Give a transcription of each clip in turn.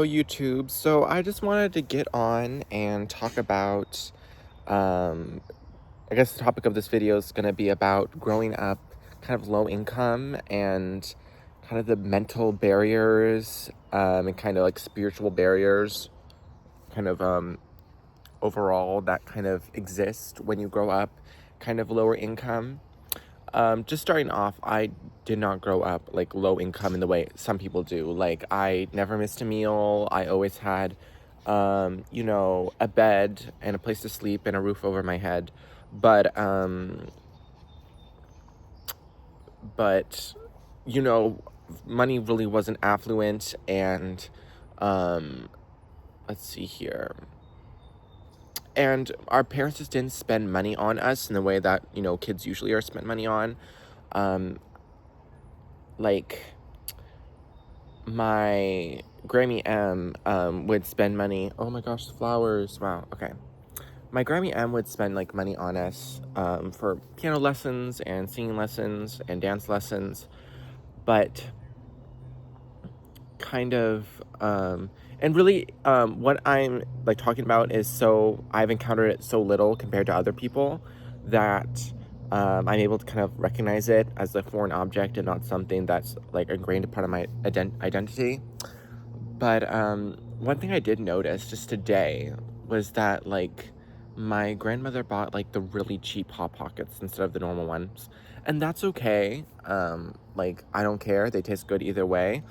YouTube. So I just wanted to get on and talk about, um, I guess the topic of this video is going to be about growing up kind of low income and kind of the mental barriers, and kind of like spiritual barriers, kind of, overall that kind of exist when you grow up kind of lower income. Just starting off, I did not grow up like low income in the way some people do. Like, I never missed a meal. I always had, a bed and a place to sleep and a roof over my head. But, but, you know, money really wasn't affluent. And, let's see here. And our parents just didn't spend money on us in the way that, kids usually are spent money on. Um, like, my Grammy M would spend money. Oh my gosh, the flowers. Wow, okay. My Grammy M would spend like money on us for piano lessons and singing lessons and dance lessons. But kind of and really what I'm like talking about is, so I've encountered it so little compared to other people that I'm able to kind of recognize it as a foreign object and not something that's like ingrained a part of my identity. But one thing I did notice just today was that, like, my grandmother bought like the really cheap Hot Pockets instead of the normal ones, and that's okay. Like, I don't care, they taste good either way.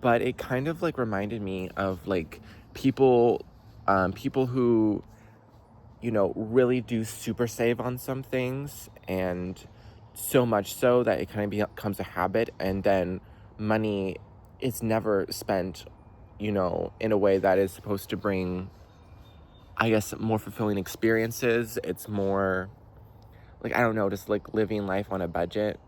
But it kind of like reminded me of like people who, really do super save on some things, and so much so that it kind of becomes a habit, and then money is never spent, in a way that is supposed to bring, I guess, more fulfilling experiences. It's more like, I don't know, just like living life on a budget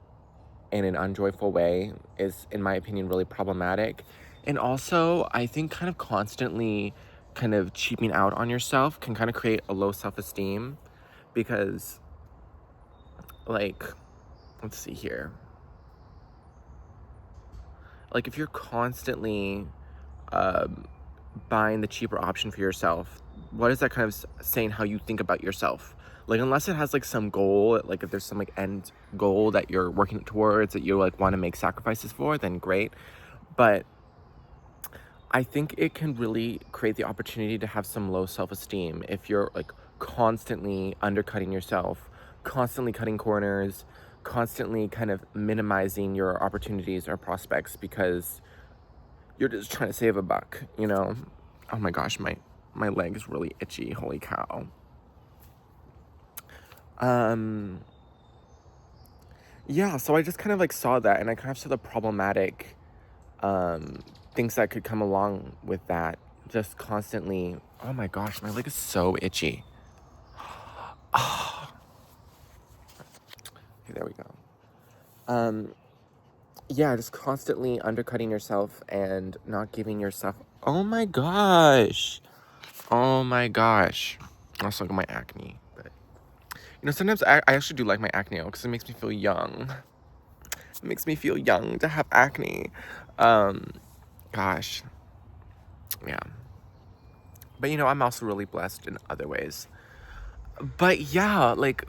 in an unjoyful way is, in my opinion, really problematic. And also, I think kind of constantly kind of cheaping out on yourself can kind of create a low self-esteem, because, like, let's see here. Like, if you're constantly buying the cheaper option for yourself, what is that kind of saying how you think about yourself? Like, unless it has like some goal, like if there's some like end goal that you're working towards, that you like want to make sacrifices for, then great. But I think it can really create the opportunity to have some low self-esteem if you're like constantly undercutting yourself, constantly cutting corners, constantly kind of minimizing your opportunities or prospects because you're just trying to save a buck. Oh my gosh, my leg is really itchy. Holy cow. Yeah, so I just kind of like saw that, and I kind of saw the problematic things that could come along with that. Just constantly, oh my gosh, my leg is so itchy. Okay, there we go. Yeah, just constantly undercutting yourself and not giving yourself, oh my gosh. Oh my gosh. Also got my acne, but sometimes I actually do like my acne because it makes me feel young. It makes me feel young to have acne. Gosh. Yeah. But I'm also really blessed in other ways. But yeah, like,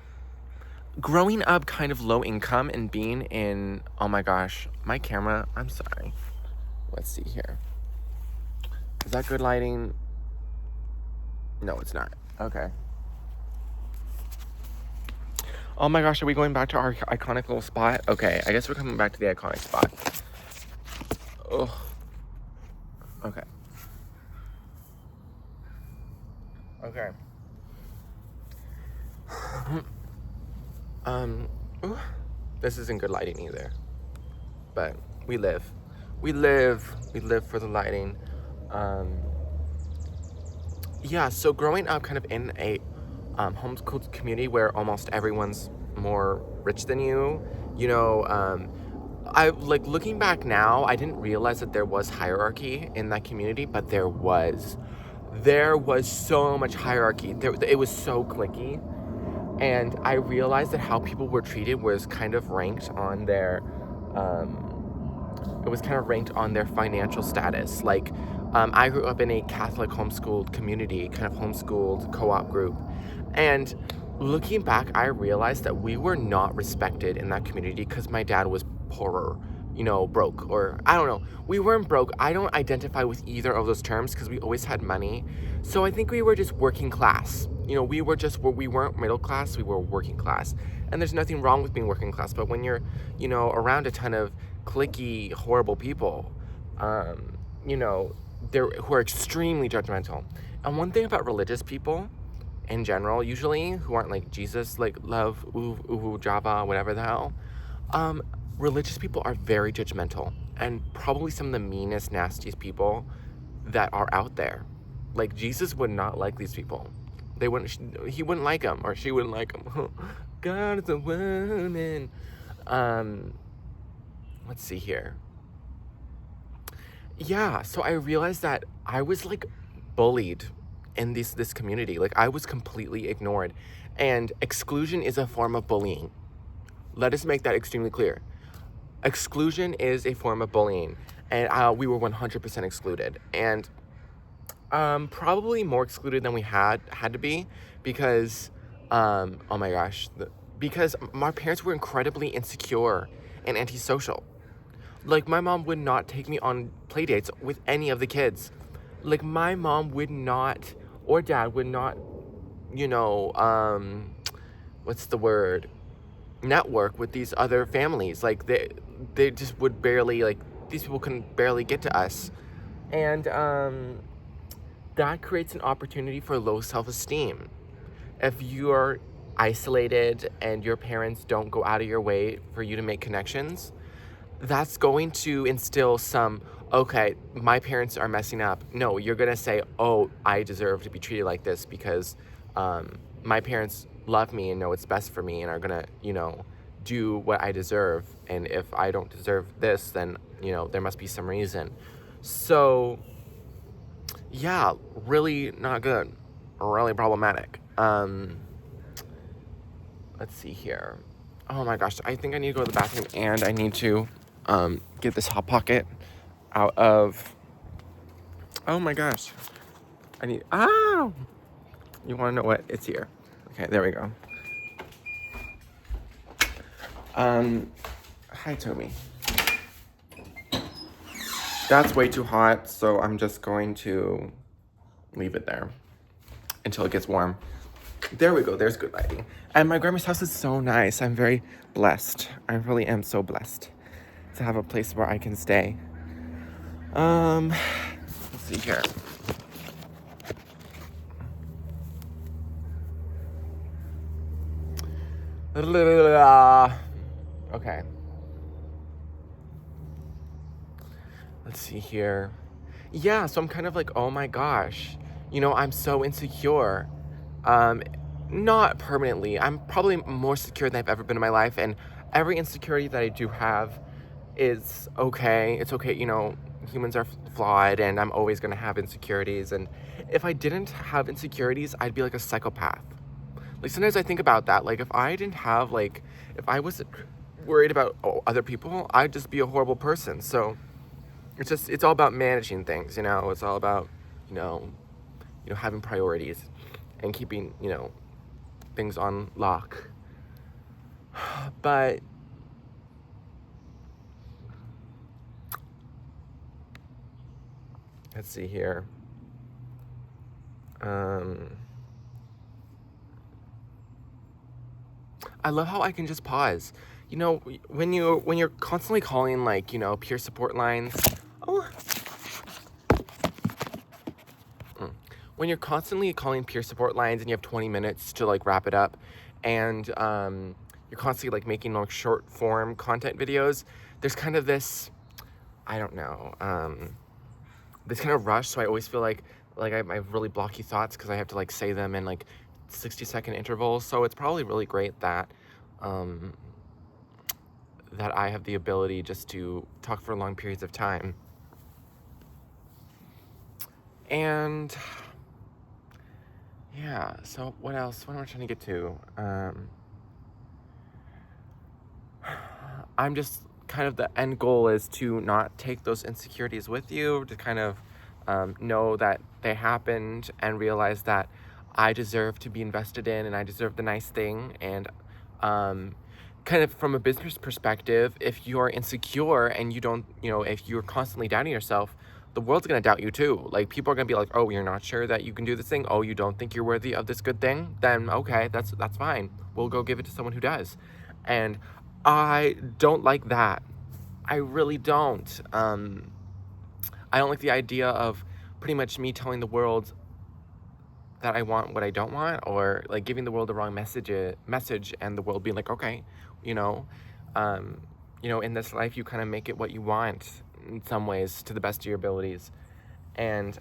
growing up kind of low income and being in, oh my gosh, my camera, I'm sorry. Let's see here. Is that good lighting? No, it's not. Okay. Oh my gosh, are we going back to our iconic little spot? Okay, I guess we're coming back to the iconic spot. Ugh. Okay. Okay. Ooh, this isn't good lighting either. But we live. We live for the lighting. Yeah, so growing up kind of in a homeschooled community where almost everyone's more rich than you, I like, looking back now, I didn't realize that there was hierarchy in that community, but there was so much hierarchy. It was so cliquey, and I realized that how people were treated was kind of ranked on their financial status. Like, I grew up in a Catholic homeschooled community, kind of homeschooled co-op group. And looking back, I realized that we were not respected in that community because my dad was poorer, broke, or I don't know. We weren't broke. I don't identify with either of those terms because we always had money. So I think we were just working class. We weren't middle class, we were working class. And there's nothing wrong with being working class, but when you're, around a ton of cliquey, horrible people, you know, who are extremely judgmental. And one thing about religious people in general, usually, who aren't like Jesus, like love, uwu, Java, whatever the hell, religious people are very judgmental and probably some of the meanest, nastiest people that are out there. Like, Jesus would not like these people. He wouldn't like them, or she wouldn't like them. God is a woman. Let's see here. Yeah, so I realized that I was like bullied in this community. Like, I was completely ignored. And exclusion is a form of bullying. Let us make that extremely clear. Exclusion is a form of bullying. And we were 100% excluded. And probably more excluded than we had to be because, oh my gosh, because my parents were incredibly insecure and antisocial. Like, my mom would not take me on play dates with any of the kids. Like, my mom would not, or dad would not, what's the word? Network with these other families. Like, they just would barely, like, these people couldn't barely get to us. And, that creates an opportunity for low self-esteem. If you're isolated and your parents don't go out of your way for you to make connections, that's going to instill some, okay, my parents are messing up. No, you're going to say, oh, I deserve to be treated like this because my parents love me and know what's best for me and are going to, do what I deserve. And if I don't deserve this, then, there must be some reason. So, yeah, really not good. Really problematic. Let's see here. Oh my gosh, I think I need to go to the bathroom and I need to get this Hot Pocket out of, oh my gosh. You wanna know what? It's here. Okay, there we go. Hi Toby. That's way too hot, so I'm just going to leave it there until it gets warm. There we go, there's good lighting. And my grandma's house is so nice. I'm very blessed. I really am so blessed to have a place where I can stay. Let's see here. Okay. Let's see here. Yeah, so I'm kind of like, oh my gosh, I'm so insecure. Not permanently. I'm probably more secure than I've ever been in my life, and every insecurity that I do have is okay. It's okay, humans are flawed, and I'm always gonna have insecurities, and if I didn't have insecurities, I'd be like a psychopath. Like, sometimes I think about that. Like, if I didn't have, like, if I was worried about other people, I'd just be a horrible person. So it's all about managing things, it's all about, having priorities and keeping, things on lock. But let's see here. I love how I can just pause. When you're constantly calling, like, peer support lines. Oh. When you're constantly calling peer support lines and you have 20 minutes to, like, wrap it up, and you're constantly, like, making, like, short form content videos, there's kind of this, I don't know, this kind of rush. So I always feel like I have really blocky thoughts because I have to, like, say them in, like, 60-second intervals. So it's probably really great that that I have the ability just to talk for long periods of time. And yeah, so what else? What am I trying to get to? I'm just kind of, the end goal is to not take those insecurities with you, to kind of know that they happened and realize that I deserve to be invested in and I deserve the nice thing. And um, kind of from a business perspective, if you're insecure and you don't, if you're constantly doubting yourself, the world's gonna doubt you too. Like, people are gonna be like, oh, you're not sure that you can do this thing? Oh, you don't think you're worthy of this good thing? Then okay, that's fine. We'll go give it to someone who does. And I don't like that. I really don't. I don't like the idea of pretty much me telling the world that I want what I don't want, or like giving the world the wrong message, and the world being like, okay, you know, um, in this life you kind of make it what you want in some ways to the best of your abilities. And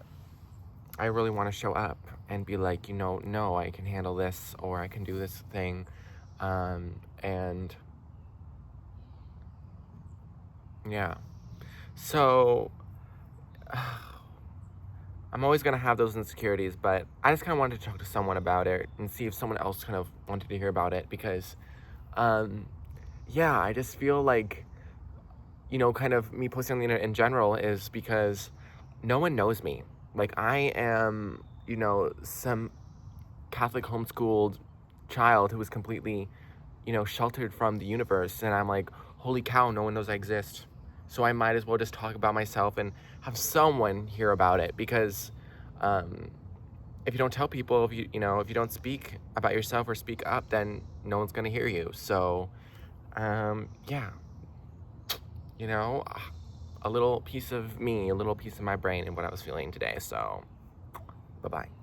I really want to show up and be like, no, I can handle this, or I can do this thing, and yeah. So I'm always going to have those insecurities, but I just kind of wanted to talk to someone about it and see if someone else kind of wanted to hear about it, because, um, yeah, I just feel like, kind of me posting on the internet in general is because no one knows me. Like, I am, some Catholic homeschooled child who was completely, sheltered from the universe. And I'm like, holy cow, no one knows I exist. So I might as well just talk about myself and have someone hear about it, because um, if you don't tell people, if you don't speak about yourself or speak up, then no one's gonna hear you. So yeah, you know, a little piece of me, a little piece of my brain and what I was feeling today. So bye bye.